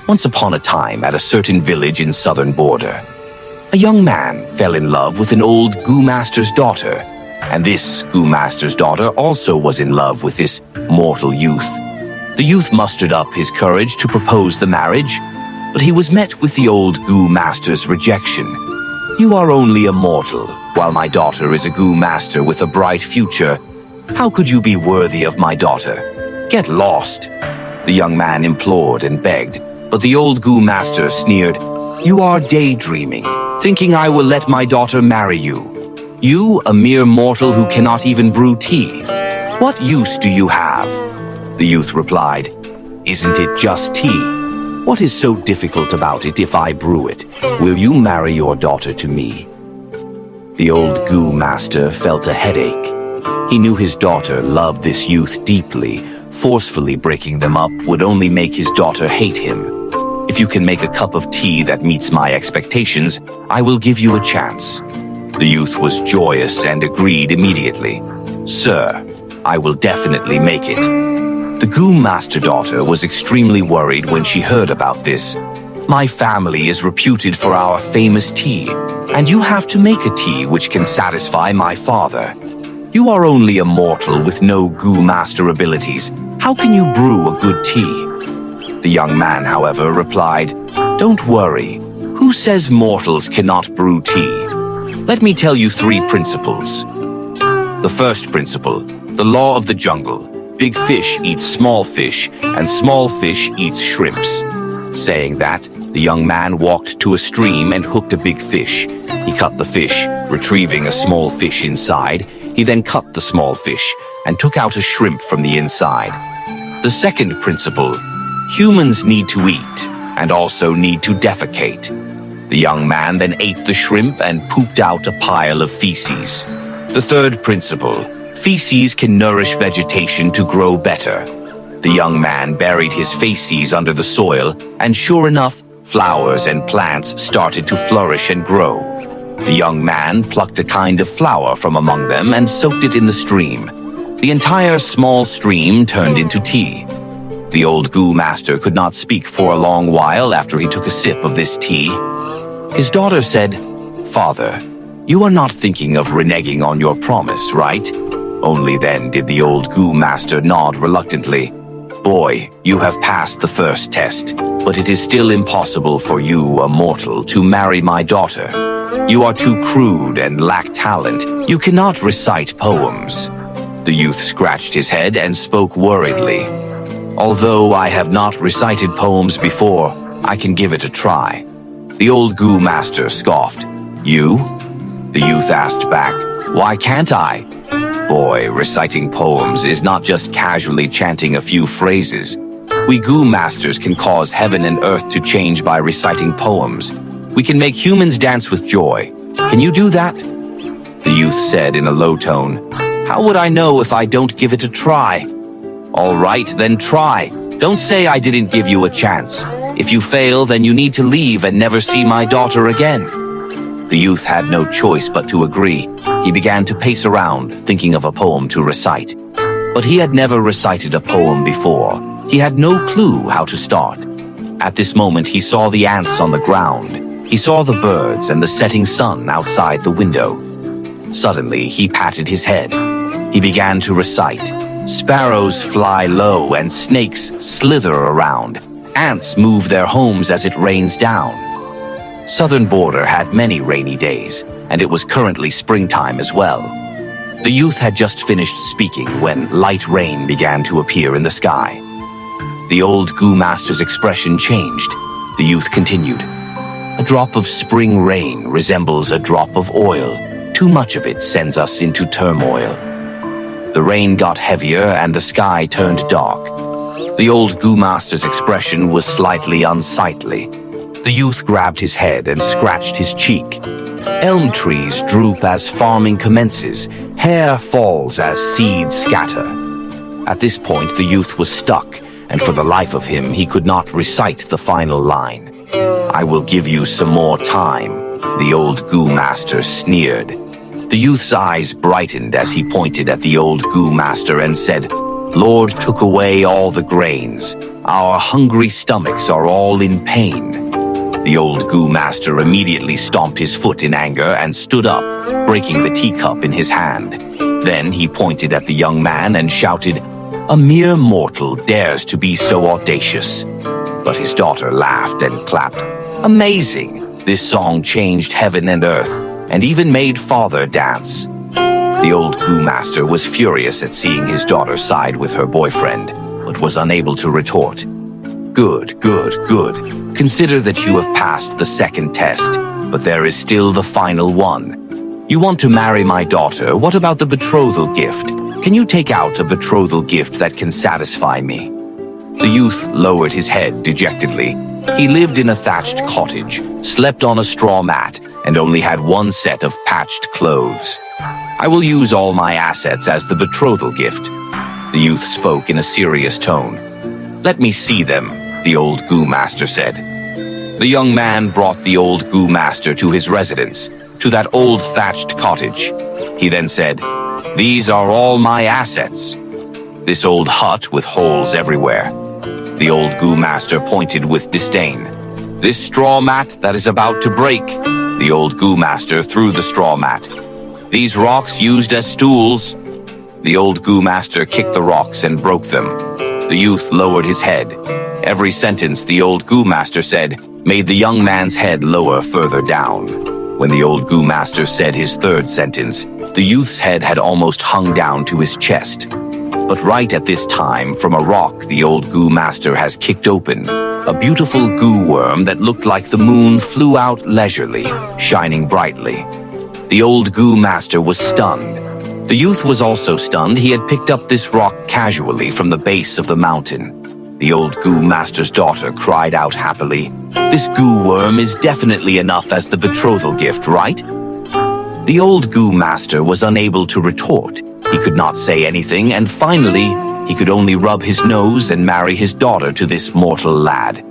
Once upon a time, at a certain village in southern border, a young man fell in love with an old Goo-master's daughter, and this Goo-master's daughter also was in love with this mortal youth. The youth mustered up his courage to propose the marriage, but he was met with the old Goo-master's rejection. "You are only a mortal, while my daughter is a Goo-master with a bright future. How could you be worthy of my daughter? Get lost." The young man implored and begged, but the old Goo-master sneered, "You are daydreaming, thinking I will let my daughter marry you. You, a mere mortal who cannot even brew tea. What use do you have?" The youth replied, "Isn't it just tea? What is so difficult about it if I brew it? Will you marry your daughter to me?" The old Goo-master felt a headache. He knew his daughter loved this youth deeply. Forcefully breaking them up would only make his daughter hate him. "If you can make a cup of tea that meets my expectations, I will give you a chance." The youth was joyous and agreed immediately. "Sir, I will definitely make it." The Goo-master daughter was extremely worried when she heard about this. "My family is reputed for our famous tea, and you have to make a tea which can satisfy my father. You are only a mortal with no Goo-master abilities. How can you brew a good tea?" The young man, however, replied, "Don't worry. Who says mortals cannot brew tea? Let me tell you 3 principles. The first principle, the law of the jungle. Big fish eats small fish, and small fish eats shrimps." Saying that, the young man walked to a stream and hooked a big fish. He cut the fish, retrieving a small fish inside. He then cut the small fish and took out a shrimp from the inside. The second principle, humans need to eat and also need to defecate. The young man then ate the shrimp and pooped out a pile of feces. The third principle, feces can nourish vegetation to grow better. The young man buried his feces under the soil, and sure enough, flowers and plants started to flourish and grow. The young man plucked a kind of flower from among them and soaked it in the stream. The entire small stream turned into tea. The old Goo-master could not speak for a long while after he took a sip of this tea. His daughter said, "Father, you are not thinking of reneging on your promise, right?" Only then did the old Goo-master nod reluctantly. "Boy, you have passed the first test, but it is still impossible for you, a mortal, to marry my daughter. You are too crude and lack talent. You cannot recite poems." The youth scratched his head and spoke worriedly. "Although I have not recited poems before, I can give it a try." The old Goo-master scoffed. "You?" The youth asked back, "Why can't I?" "Boy, reciting poems is not just casually chanting a few phrases. We Goo-masters can cause heaven and earth to change by reciting poems. We can make humans dance with joy. Can you do that?" The youth said in a low tone, "How would I know if I don't give it a try?" "All right, then try. Don't say I didn't give you a chance. If you fail, then you need to leave and never see my daughter again." The youth had no choice but to agree. He began to pace around, thinking of a poem to recite. But he had never recited a poem before. He had no clue how to start. At this moment, he saw the ants on the ground. He saw the birds and the setting sun outside the window. Suddenly, he patted his head. He began to recite. "Sparrows fly low and snakes slither around. Ants move their homes as it rains down." Southern Border had many rainy days, and it was currently springtime as well. The youth had just finished speaking when light rain began to appear in the sky. The old Goo-master's expression changed. The youth continued. "A drop of spring rain resembles a drop of oil. Too much of it sends us into turmoil." The rain got heavier and the sky turned dark. The old Goo-master's expression was slightly unsightly. The youth grabbed his head and scratched his cheek. "Elm trees droop as farming commences. Hair falls as seeds scatter." At this point, the youth was stuck, and for the life of him, he could not recite the final line. "I will give you some more time," the old Goo-master sneered. The youth's eyes brightened as he pointed at the old Goo-master and said, Lord took away all the grains. Our hungry stomachs are all in pain. The old Goo Master immediately stomped his foot in anger and stood up, breaking the teacup in his hand. Then he pointed at the young man and shouted, "A mere mortal dares to be so audacious." But his daughter laughed and clapped. "Amazing! This song changed heaven and earth, and even made father dance." The old Goo Master was furious at seeing his daughter side with her boyfriend, but was unable to retort. "Good, good, good. Consider that you have passed the second test, but there is still the final one. You want to marry my daughter, what about the betrothal gift? Can you take out a betrothal gift that can satisfy me?" The youth lowered his head dejectedly. He lived in a thatched cottage, slept on a straw mat, and only had one set of patched clothes. "I will use all my assets as the betrothal gift." The youth spoke in a serious tone. "Let me see them," the old Goo Master said. The young man brought the old Goo Master to his residence, to that old thatched cottage. He then said, "These are all my assets." This old hut with holes everywhere. The old Goo Master pointed with disdain. "This straw mat that is about to break." The old Goo Master threw the straw mat. "These rocks used as stools." The old Goo Master kicked the rocks and broke them. The youth lowered his head. Every sentence the old Goo Master said made the young man's head lower further down. When the old Goo Master said his third sentence, the youth's head had almost hung down to his chest. But right at this time, from a rock the old Goo Master has kicked open, a beautiful goo worm that looked like the moon flew out leisurely, shining brightly. The old Goo Master was stunned. The youth was also stunned. He had picked up this rock casually from the base of the mountain. The old Goo Master's daughter cried out happily, "This goo worm is definitely enough as the betrothal gift, right?" The old Goo Master was unable to retort. He could not say anything, and finally, he could only rub his nose and marry his daughter to this mortal lad.